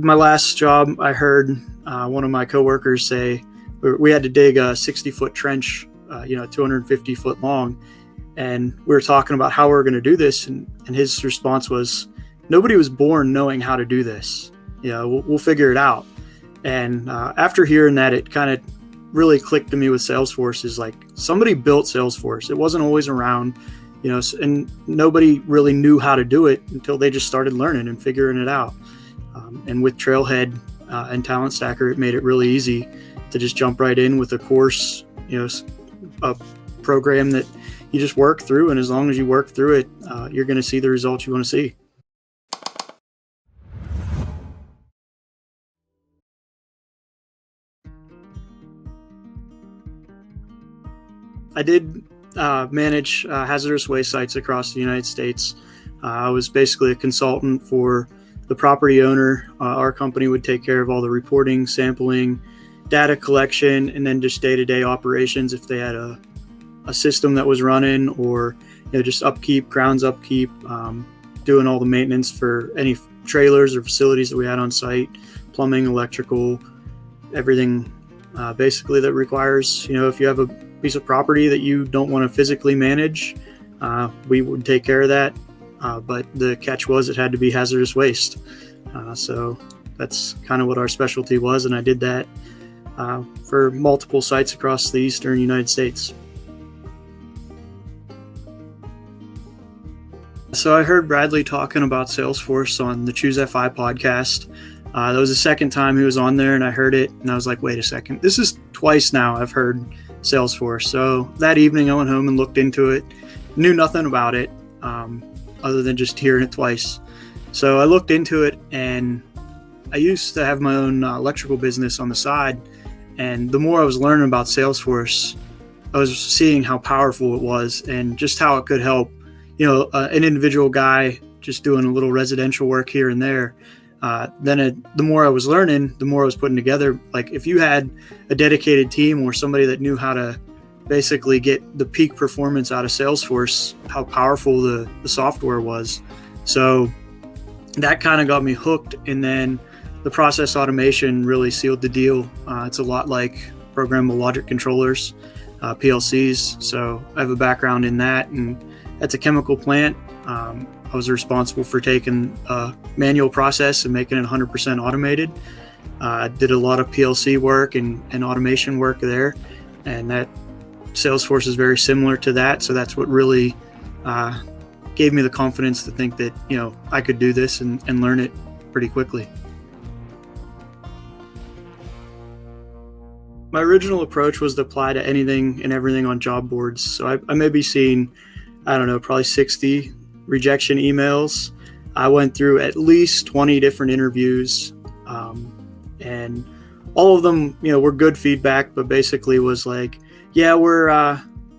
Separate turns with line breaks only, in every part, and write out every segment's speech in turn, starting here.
My last job, I heard one of my coworkers say we had to dig a 60-foot trench, 250 foot long. And we were talking about how we were going to do this. And his response was, nobody was born knowing how to do this. We'll figure it out. And after hearing that, it kind of really clicked to me with Salesforce is like somebody built Salesforce. It wasn't always around, and nobody really knew how to do it until they just started learning and figuring it out. And with Trailhead and Talent Stacker, it made it really easy to just jump right in with a course, a program that you just work through. And as long as you work through it, you're going to see the results you want to see. I did manage hazardous waste sites across the United States. I was basically a consultant for the property owner. Our company would take care of all the reporting, sampling, data collection, and then just day-to-day operations if they had a system that was running, or just upkeep, grounds upkeep, doing all the maintenance for any trailers or facilities that we had on site, plumbing, electrical, everything basically that requires, if you have a piece of property that you don't want to physically manage, we would take care of that. But the catch was it had to be hazardous waste. So that's kind of what our specialty was. And I did that for multiple sites across the eastern United States. So I heard Bradley talking about Salesforce on the Choose FI podcast. That was the second time he was on there, and I heard it, and I was like, wait a second. This is twice now I've heard Salesforce. So that evening I went home and looked into it, knew nothing about it other than just hearing it twice. So I looked into it, and I used to have my own electrical business on the side. And the more I was learning about Salesforce, I was seeing how powerful it was and just how it could help, an individual guy just doing a little residential work here and there. The more I was learning, the more I was putting together. Like if you had a dedicated team or somebody that knew how to basically get the peak performance out of Salesforce, how powerful the software was. So that kind of got me hooked. And then the process automation really sealed the deal. It's a lot like programmable logic controllers, PLCs. So I have a background in that, and that's a chemical plant. I was responsible for taking a manual process and making it 100% automated. I did a lot of PLC work and automation work there, and that Salesforce is very similar to that. So that's what really gave me the confidence to think that, I could do this and learn it pretty quickly. My original approach was to apply to anything and everything on job boards. So I may be seeing, probably 60 rejection emails. I went through at least 20 different interviews, and all of them, were good feedback, but basically was like, yeah, we're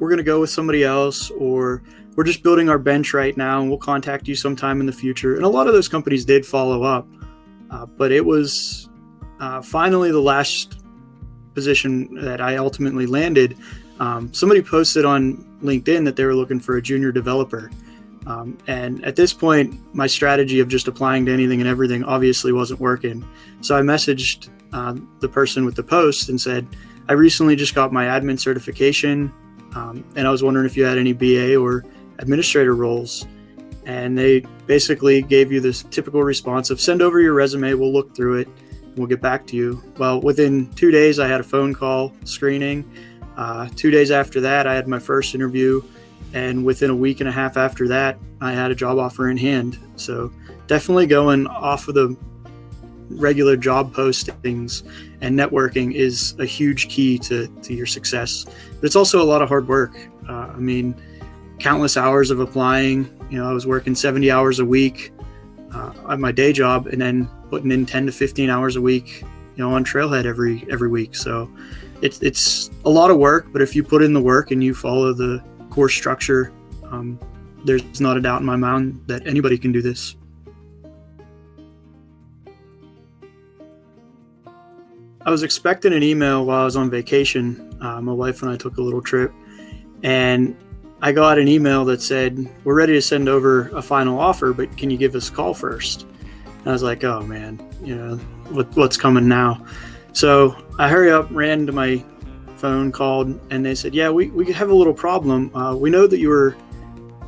going to go with somebody else, or we're just building our bench right now and we'll contact you sometime in the future. And a lot of those companies did follow up, but it was finally the last position that I ultimately landed. Somebody posted on LinkedIn that they were looking for a junior developer. And at this point, my strategy of just applying to anything and everything obviously wasn't working. So I messaged the person with the post and said, I recently just got my admin certification, and I was wondering if you had any BA or administrator roles. And they basically gave you this typical response of send over your resume, we'll look through it, and we'll get back to you. Well, within 2 days, I had a phone call screening. 2 days after that, I had my first interview. And within a week and a half after that, I had a job offer in hand. So definitely going off of the regular job postings and networking is a huge key to your success. But it's also a lot of hard work. Countless hours of applying. I was working 70 hours a week on my day job, and then putting in 10 to 15 hours a week, on Trailhead every week. So it's a lot of work, but if you put in the work and you follow the course structure, there's not a doubt in my mind that anybody can do this. I was expecting an email while I was on vacation. My wife and I took a little trip, and I got an email that said, we're ready to send over a final offer, but can you give us a call first? And I was like, oh man, what's coming now? So I hurry up, ran to my phone, called, and they said, yeah, we have a little problem. We know that you were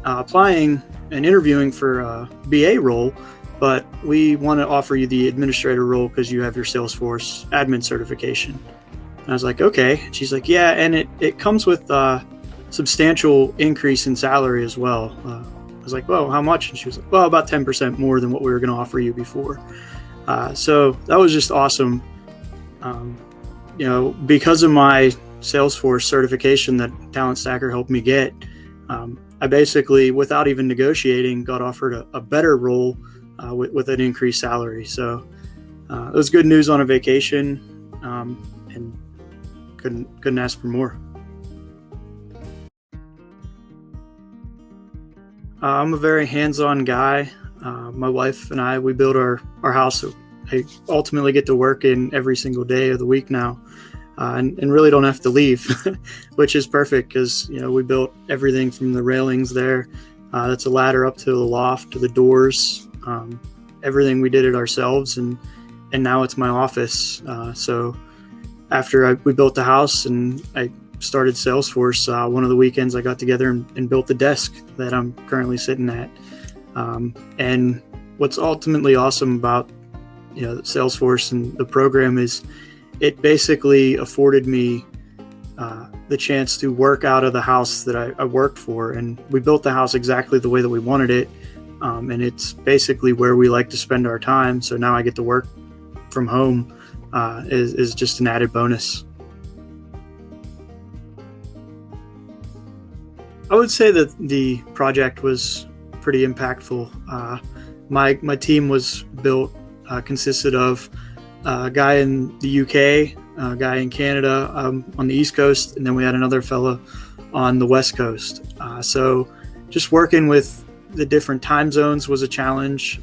applying and interviewing for a BA role, but we want to offer you the administrator role because you have your Salesforce admin certification. And I was like, okay. And she's like, yeah, and it comes with substantial increase in salary as well. I was like, well, how much? And she was like, well, about 10% more than what we were going to offer you before. So that was just awesome. Because of my Salesforce certification that Talent Stacker helped me get, I basically, without even negotiating, got offered a better role with an increased salary. So it was good news on a vacation, and couldn't ask for more. I'm a very hands-on guy. My wife and I, we build our house. So I ultimately get to work in every single day of the week now, and really don't have to leave, which is perfect because we built everything from the railings there. That's a ladder up to the loft to the doors. Everything we did it ourselves, and now it's my office. So after we built the house and I started Salesforce, one of the weekends I got together and built the desk that I'm currently sitting at. And what's ultimately awesome about Salesforce and the program is it basically afforded me the chance to work out of the house that I worked for, and we built the house exactly the way that we wanted it, and it's basically where we like to spend our time. So now I get to work from home, is just an added bonus. I would say that the project was pretty impactful. My team was consisted of a guy in the UK, a guy in Canada on the East Coast, and then we had another fella on the West Coast. So just working with the different time zones was a challenge.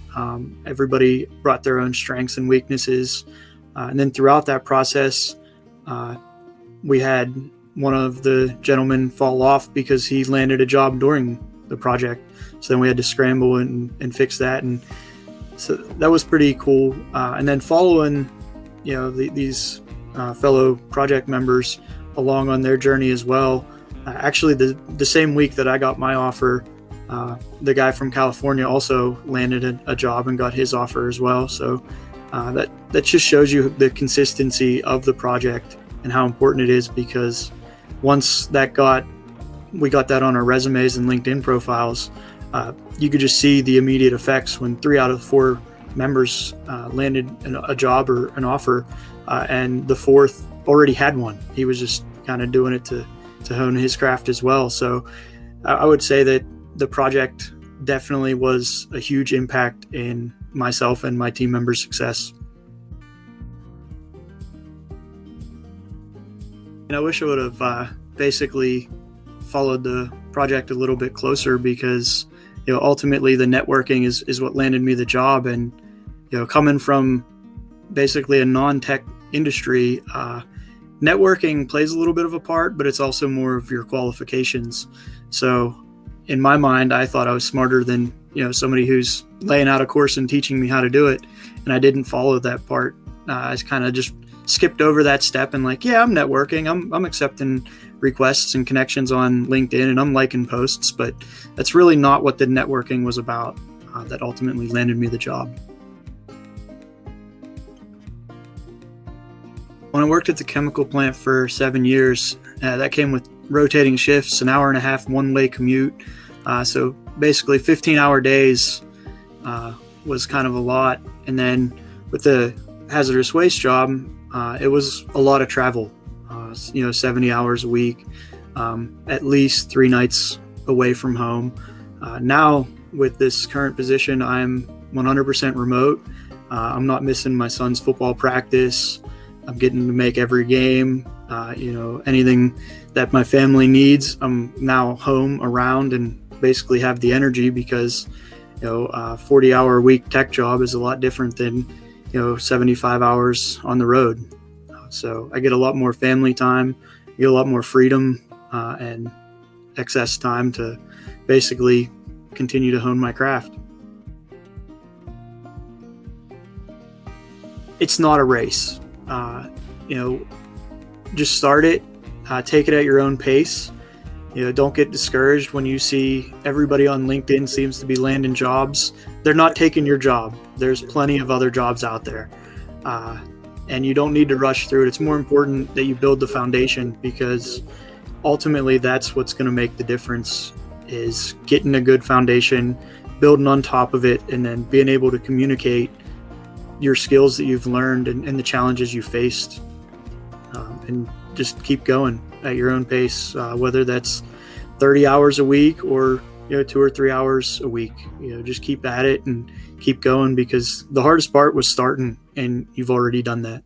Everybody brought their own strengths and weaknesses. And then throughout that process, we had one of the gentlemen fall off because he landed a job during the project. So then we had to scramble and fix that. And so that was pretty cool. And then following, these fellow project members along on their journey as well. Actually, the same week that I got my offer, the guy from California also landed a job and got his offer as well. So that just shows you the consistency of the project and how important it is, because once we got that on our resumes and LinkedIn profiles, you could just see the immediate effects when 3 out of 4 members landed a job or an offer, and the 4th already had one. He was just kind of doing it to hone his craft as well. So I would say that the project definitely was a huge impact in myself and my team members' success. And I wish I would have basically followed the project a little bit closer, because ultimately the networking is what landed me the job. And coming from basically a non-tech industry, networking plays a little bit of a part, but it's also more of your qualifications. So in my mind, I thought I was smarter than somebody who's laying out a course and teaching me how to do it, and I didn't follow that part. I kind of just skipped over that step and I'm networking, I'm accepting requests and connections on LinkedIn, and I'm liking posts, but that's really not what the networking was about. That ultimately landed me the job. When I worked at the chemical plant for 7 years, that came with rotating shifts, an hour and a half one-way commute. So basically 15-hour days was kind of a lot. And then with the hazardous waste job, it was a lot of travel, 70 hours a week, at least 3 nights away from home. Now with this current position, I'm 100% remote. I'm not missing my son's football practice. I'm getting to make every game. Anything that my family needs, I'm now home around and basically have the energy, because 40-hour a week tech job is a lot different than 75 hours on the road. So I get a lot more family time, get a lot more freedom, and excess time to basically continue to hone my craft. it's not a race. You know, just start it, take it at your own pace. You know, don't get discouraged when you see everybody on LinkedIn seems to be landing jobs. They're not taking your job. There's plenty of other jobs out there. And you don't need to rush through it. It's more important that you build the foundation, because ultimately that's what's going to make the difference, is getting a good foundation, building on top of it, and then being able to communicate your skills that you've learned and the challenges you faced, and just keep going at your own pace, whether that's 30 hours a week or 2 or 3 hours a week. Just keep at it and keep going, because the hardest part was starting, and you've already done that.